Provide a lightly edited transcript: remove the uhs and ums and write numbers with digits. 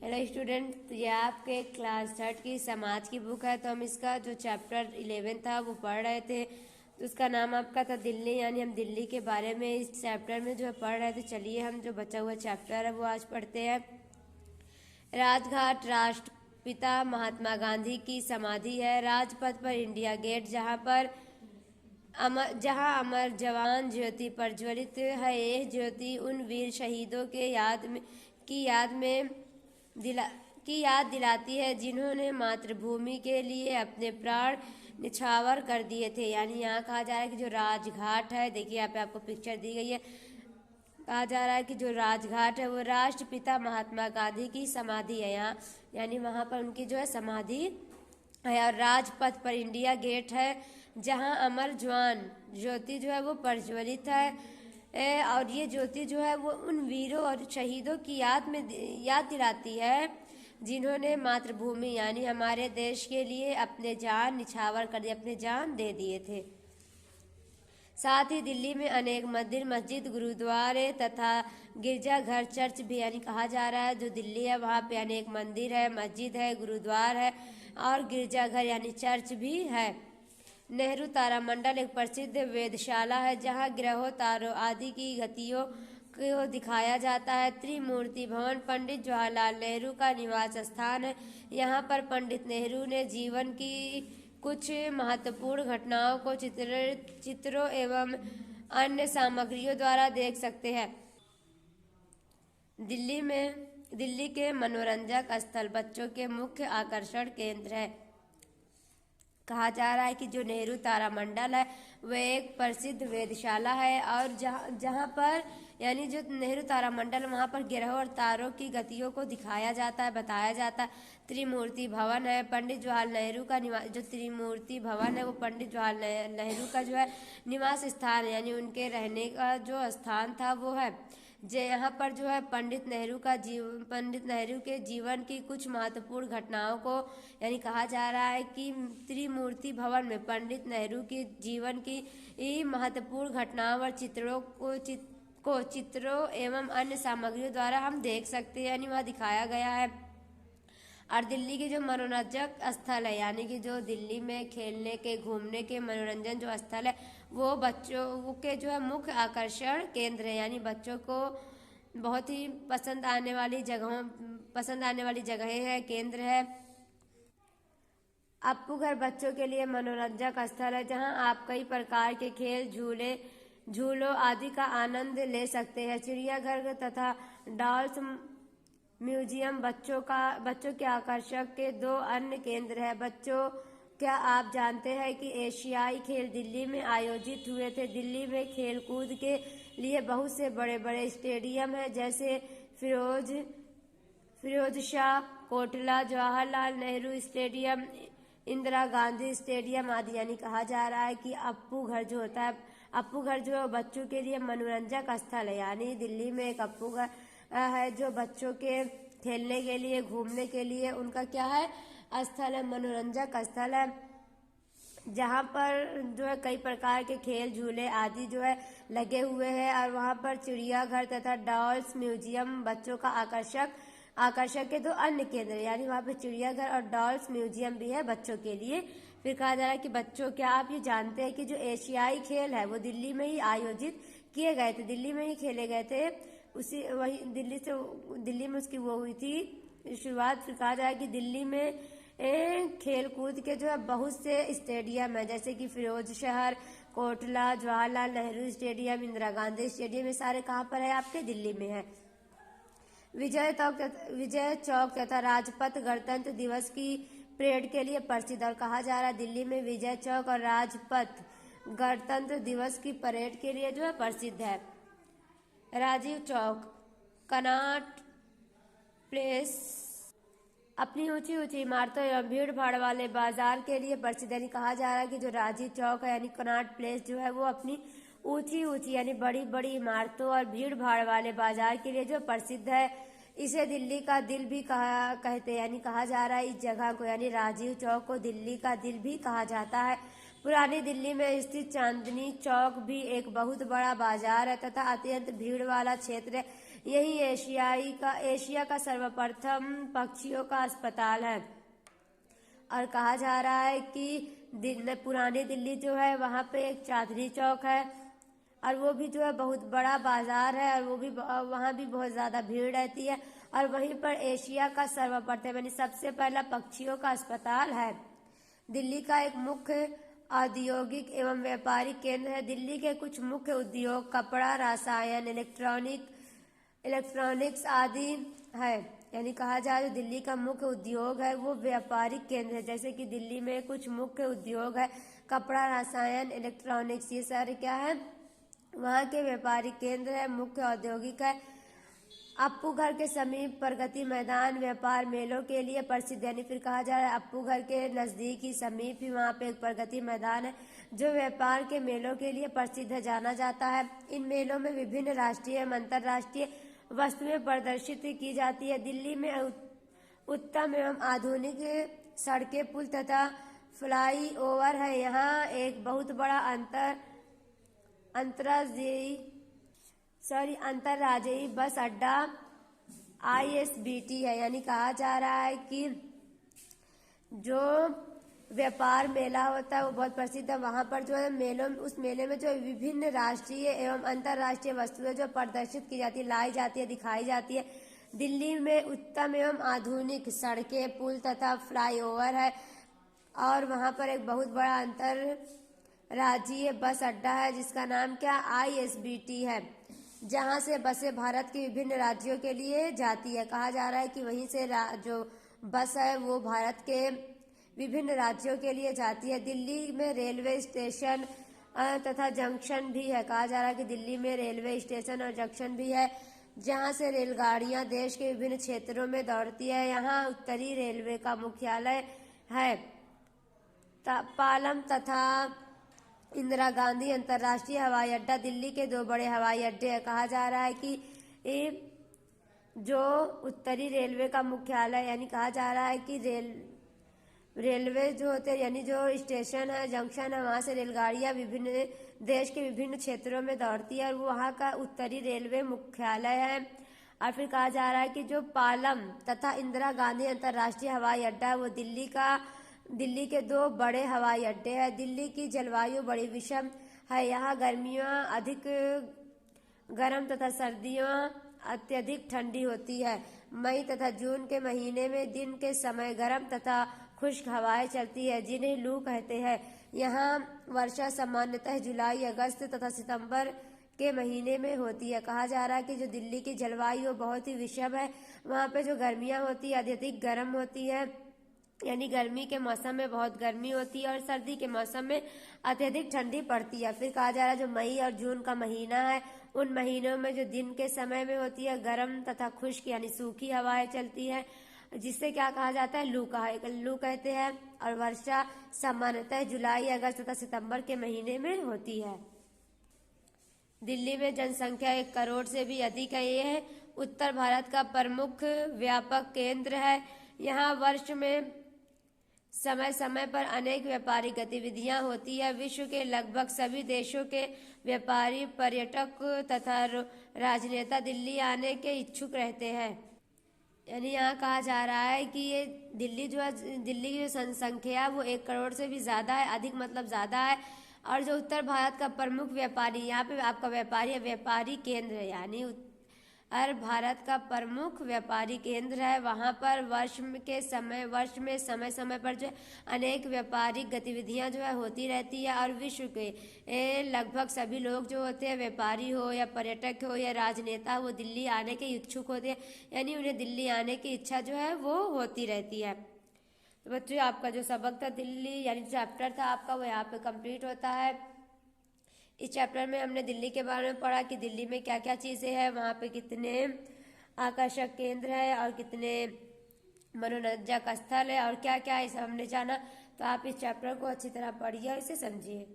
Hello student, तो ये आपके क्लास थर्ड की समाज की बुक है। तो हम इसका जो चैप्टर 11 था वो पढ़ रहे थे। तो उसका नाम आपका था दिल्ली, यानी हम दिल्ली के बारे में इस चैप्टर में जो है पढ़ रहे थे। चलिए हम जो बचा हुआ चैप्टर है वो आज पढ़ते हैं। राजघाट राष्ट्रपिता महात्मा गांधी की समाधि है। राजपथ पर इंडिया गेट, जहाँ अमर जवान ज्योति प्रज्वलित है। यह ज्योति उन वीर शहीदों के याद दिलाती है जिन्होंने मातृभूमि के लिए अपने प्राण निछावर कर दिए थे। यानी यहाँ कहा जा रहा है कि जो राजघाट है, देखिए यहाँ पे आपको पिक्चर दी गई है। कहा जा रहा है कि जो राजघाट है वो राष्ट्रपिता महात्मा गांधी की समाधि है यहाँ, यानी वहाँ पर उनकी जो है समाधि है। और राजपथ पर इंडिया गेट है, जहाँ अमर जवान ज्योति जो है वो प्रज्वलित है। और ये ज्योति जो है वो उन वीरों और शहीदों की याद दिलाती है जिन्होंने मातृभूमि यानी हमारे देश के लिए अपने जान निछावर कर दिए, अपने जान दे दिए थे। साथ ही दिल्ली में अनेक मंदिर, मस्जिद, गुरुद्वारे तथा गिरजाघर, चर्च भी यानी कहा जा रहा है जो दिल्ली है वहाँ पे अनेक मंदिर है, मस्जिद है, गुरुद्वार है और गिरजाघर यानी चर्च भी है। नेहरू तारामंडल एक प्रसिद्ध वेधशाला है जहाँ ग्रहों, तारों आदि की गतियों को दिखाया जाता है। त्रिमूर्ति भवन पंडित जवाहरलाल नेहरू का निवास स्थान है। यहाँ पर पंडित नेहरू ने जीवन की कुछ महत्वपूर्ण घटनाओं को चित्रों एवं अन्य सामग्रियों द्वारा देख सकते हैं। दिल्ली के मनोरंजक स्थल बच्चों के मुख्य आकर्षण केंद्र है। कहा जा रहा है कि जो नेहरू तारामंडल है वह एक प्रसिद्ध वेधशाला है और जहाँ पर यानी जो नेहरू तारामंडल वहाँ पर ग्रहों और तारों की गतियों को दिखाया जाता है, बताया जाता है। त्रिमूर्ति भवन है, पंडित जवाहरलाल नेहरू का निवास, जो त्रिमूर्ति भवन है वो पंडित जवाहरलाल नेहरू का जो है निवास स्थान है, यानी उनके रहने का जो स्थान था वो है। यहाँ पर जो है पंडित नेहरू के जीवन की कुछ महत्वपूर्ण घटनाओं को यानी कहा जा रहा है कि त्रिमूर्ति भवन में पंडित नेहरू के जीवन की महत्वपूर्ण घटनाओं और चित्रों एवं अन्य सामग्रियों द्वारा हम देख सकते हैं, यानी वह दिखाया गया है। और दिल्ली के जो मनोरंजक स्थल है, यानी कि जो दिल्ली में खेलने के, घूमने के, मनोरंजन जो स्थल है वो बच्चों के जो है मुख्य आकर्षण केंद्र है, यानी बच्चों को बहुत ही पसंद आने वाली जगहें है, केंद्र है। अप्पू घर बच्चों के लिए मनोरंजक स्थल है जहां आप कई प्रकार के खेल, झूलों आदि का आनंद ले सकते हैं। चिड़ियाघर तथा डॉल्स म्यूजियम बच्चों के आकर्षक के दो अन्य केंद्र है। बच्चों, क्या आप जानते हैं कि एशियाई खेल दिल्ली में आयोजित हुए थे? दिल्ली में खेलकूद के लिए बहुत से बड़े बड़े स्टेडियम हैं, जैसे फिरोज शाह कोटला, जवाहरलाल नेहरू स्टेडियम, इंदिरा गांधी स्टेडियम आदि। यानी कहा जा रहा है कि अप्पू घर जो है बच्चों के लिए मनोरंजक स्थल है, यानी दिल्ली में एक अप्पू घर है जो बच्चों के खेलने के लिए, घूमने के लिए उनका क्या है स्थल है, मनोरंजक स्थल है, जहाँ पर जो है कई प्रकार के खेल, झूले आदि जो है लगे हुए हैं। और वहाँ पर चिड़ियाघर तथा डॉल्स म्यूजियम बच्चों का आकर्षक के दो अन्य केंद्र, यानी वहाँ पे चिड़ियाघर और डॉल्स म्यूजियम भी है बच्चों के लिए। फिर कहा जा रहा है कि बच्चों, क्या आप ये जानते हैं कि जो एशियाई खेल है वो दिल्ली में ही आयोजित किए गए थे, दिल्ली में ही खेले गए थे। दिल्ली में उसकी वो हुई थी शुरुआत। फिर कहा जाए कि दिल्ली में खेल कूद के जो है बहुत से स्टेडियम है, जैसे कि फिरोज शहर कोटला, जवाहरलाल नेहरू स्टेडियम, इंदिरा गांधी स्टेडियम, ये सारे कहाँ पर है? आपके दिल्ली में है। विजय चौक तथा राजपथ गणतंत्र दिवस की परेड के लिए प्रसिद्ध। और कहा जा रहा है दिल्ली में विजय चौक और राजपथ गणतंत्र दिवस की परेड के लिए जो है प्रसिद्ध है। राजीव चौक, कनॉट प्लेस अपनी ऊंची ऊंची इमारतों एवं भीड़ भाड़ वाले बाजार के लिए प्रसिद्ध। यानी कहा जा रहा है कि जो राजीव चौक है यानी कनॉट प्लेस जो है वो अपनी ऊंची ऊंची यानी बड़ी बड़ी इमारतों और भीड़ भाड़ वाले बाजार के लिए जो प्रसिद्ध है। इसे दिल्ली का दिल भी कहते हैं, यानी कहा जा रहा है इस जगह को, यानी राजीव चौक को दिल्ली का दिल भी कहा जाता है। पुरानी दिल्ली में स्थित चांदनी चौक भी एक बहुत बड़ा बाजार है तथा अत्यंत भीड़ वाला क्षेत्र है। यही एशिया का सर्वप्रथम पक्षियों का अस्पताल है। और कहा जा रहा है कि पुरानी दिल्ली जो है वहाँ पे एक चांदनी चौक है, और वो भी जो है बहुत बड़ा बाजार है, और वो भी वहाँ भी बहुत ज़्यादा भीड़ रहती है। और वहीं पर एशिया का सर्वप्रथम यानी सबसे पहला पक्षियों का अस्पताल है। दिल्ली का एक मुख्य औद्योगिक एवं व्यापारिक केंद्र है। दिल्ली के कुछ मुख्य उद्योग कपड़ा, रसायन, इलेक्ट्रॉनिक्स आदि है। यानी कहा जाए जो दिल्ली का मुख्य उद्योग है वो व्यापारिक केंद्र है। जैसे कि दिल्ली में कुछ मुख्य उद्योग है कपड़ा, रसायन, इलेक्ट्रॉनिक्स, ये सारे क्या है वहाँ के व्यापारिक केंद्र है, मुख्य औद्योगिक है। अप्पू घर के समीप प्रगति मैदान व्यापार मेलों के लिए प्रसिद्ध, यानी फिर कहा जा रहा है अप्पू घर के नजदीक ही समीप ही वहाँ पे एक प्रगति मैदान है जो व्यापार के मेलों के लिए प्रसिद्ध है, जाना जाता है। इन मेलों में विभिन्न राष्ट्रीय एवं अंतर्राष्ट्रीय वस्तुएं प्रदर्शित की जाती है। दिल्ली में उत्तम एवं आधुनिक सड़कें, पुल तथा फ्लाई ओवर है। यहाँ एक बहुत बड़ा अंतर्राज्यीय बस अड्डा ISBT है। यानी कहा जा रहा है कि जो व्यापार मेला होता है वो बहुत प्रसिद्ध है। वहाँ पर जो है उस मेले में जो विभिन्न राष्ट्रीय एवं अंतर्राष्ट्रीय वस्तुएं जो प्रदर्शित की जाती है, लाई जाती है, दिखाई जाती है। दिल्ली में उत्तम एवं आधुनिक सड़कें, पुल तथा फ्लाईओवर है, और वहाँ पर एक बहुत बड़ा अंतर्राज्यीय बस अड्डा है जिसका नाम क्या ISBT है, जहाँ से बसें भारत के विभिन्न राज्यों के लिए जाती है। कहा जा रहा है कि वहीं से जो बस है वो भारत के विभिन्न राज्यों के लिए जाती है। दिल्ली में रेलवे स्टेशन तथा जंक्शन भी है। कहा जा रहा है कि दिल्ली में रेलवे स्टेशन और जंक्शन भी है जहां से रेलगाड़ियां देश के विभिन्न क्षेत्रों में दौड़ती है। यहाँ उत्तरी रेलवे का मुख्यालय है। पालम तथा इंदिरा गांधी अंतर्राष्ट्रीय हवाई अड्डा दिल्ली के 2 बड़े हवाई अड्डे हैं। कहा जा रहा है कि जो उत्तरी रेलवे का मुख्यालय, यानी कहा जा रहा है कि रेलवे जो होते हैं यानी जो स्टेशन है, जंक्शन है, वहाँ से रेलगाड़ियाँ विभिन्न देश के विभिन्न क्षेत्रों में दौड़ती है, और वो वहाँ का उत्तरी रेलवे मुख्यालय है। और फिर कहा जा रहा है कि जो पालम तथा इंदिरा गांधी अंतर्राष्ट्रीय हवाई अड्डा है वो दिल्ली के 2 बड़े हवाई अड्डे हैं। दिल्ली की जलवायु बड़ी विषम है। यहाँ गर्मियाँ अधिक गर्म तथा सर्दियाँ अत्यधिक ठंडी होती है। मई तथा जून के महीने में दिन के समय गर्म तथा खुश्क हवाएं चलती है जिन्हें लू कहते हैं। यहाँ वर्षा सामान्यतः जुलाई, अगस्त तथा सितंबर के महीने में होती है। कहा जा रहा है कि जो दिल्ली की जलवायु बहुत ही विषम है। वहाँ पे जो गर्मियाँ होती है अत्यधिक गर्म होती है, यानी गर्मी के मौसम में बहुत गर्मी होती है और सर्दी के मौसम में अत्यधिक ठंडी पड़ती है। फिर कहा जा रहा है जो मई और जून का महीना है उन महीनों में जो दिन के समय में होती है गर्म तथा खुश्क यानी सूखी हवाएं चलती है, जिससे क्या कहा जाता है लू कहते हैं। और वर्षा सामान्यतः जुलाई, अगस्त तथा सितंबर के महीने में होती है। दिल्ली में जनसंख्या 1 करोड़ से भी अधिक है। ये है उत्तर भारत का प्रमुख व्यापक केंद्र है। यहाँ वर्ष में समय समय पर अनेक व्यापारिक गतिविधियां होती है। विश्व के लगभग सभी देशों के व्यापारी, पर्यटक तथा राजनेता दिल्ली आने के इच्छुक रहते हैं। यानी यहाँ कहा जा रहा है कि ये दिल्ली की जो जनसंख्या है वो 1 करोड़ से भी ज़्यादा है, अधिक मतलब ज़्यादा है। और जो उत्तर भारत का प्रमुख व्यापारी, यहाँ पे आपका व्यापारी केंद्र है, यानी उत्तर भारत का प्रमुख व्यापारी केंद्र है। वहाँ पर वर्ष में समय समय पर जो अनेक व्यापारिक गतिविधियाँ जो है होती रहती है। और विश्व के लगभग सभी लोग जो होते हैं, व्यापारी हो या पर्यटक हो या राजनेता, वो दिल्ली आने के इच्छुक होते हैं, यानी उन्हें दिल्ली आने की इच्छा जो है वो होती रहती है। तो बच्चों आपका जो सबक था दिल्ली यानी चैप्टर था आपका वो यहाँ पे कंप्लीट होता है। इस चैप्टर में हमने दिल्ली के बारे में पढ़ा कि दिल्ली में क्या क्या चीज़ें हैं, वहाँ पे कितने आकर्षक केंद्र है और कितने मनोरंजक स्थल है और क्या क्या है, सब हमने जाना। तो आप इस चैप्टर को अच्छी तरह पढ़िए और इसे समझिए।